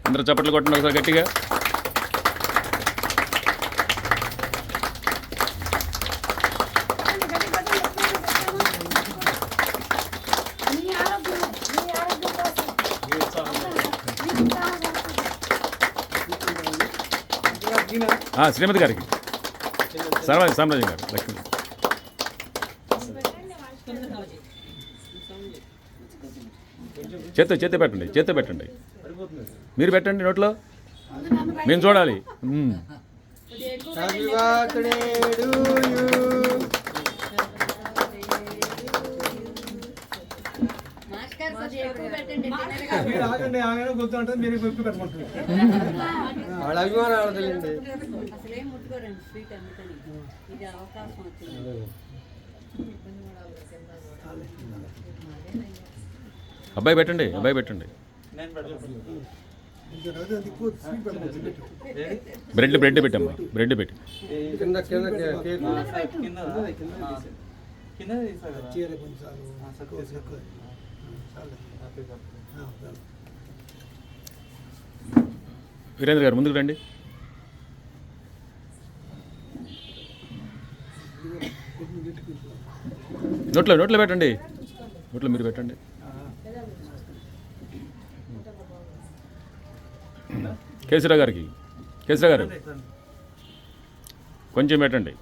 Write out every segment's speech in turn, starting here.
అందరూ చప్పట్లు కొట్టండి ఒకసారి గట్టిగా. శ్రీమతి గారికి సామ్రాజ్యం గారు లక్ష్మి చేత్తో పెట్టండి మీరు పెట్టండి నోట్లో మేము చూడాలి. అబ్బాయి పెట్టండి బ్రెడ్ పెట్టమ్మా బ్రెడ్ పెట్టి వీరేంద్ర గారు ముందుకు రండి. నోట్లో పెట్టండి, నోట్లో మీరు పెట్టండి. కేసీరావు గారు కొంచెం పెట్టండి.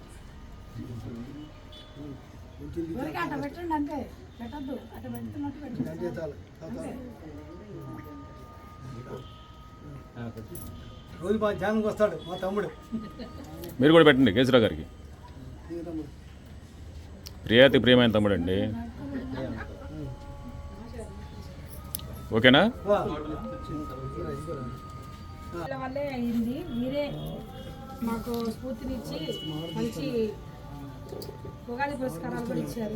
రోజు బాగా ధ్యానంకి వస్తాడు మా తమ్ముడు. మీరు కూడా పెట్టండి కేసీరావు గారికి. ప్రియమైన తమ్ముడు అండి. ఓకేనా? వల్లే అయింది. మీరే మాకు స్ఫూర్తినిచ్చి మంచి ఉగాది పురస్కారాలు కూడా ఇచ్చారు.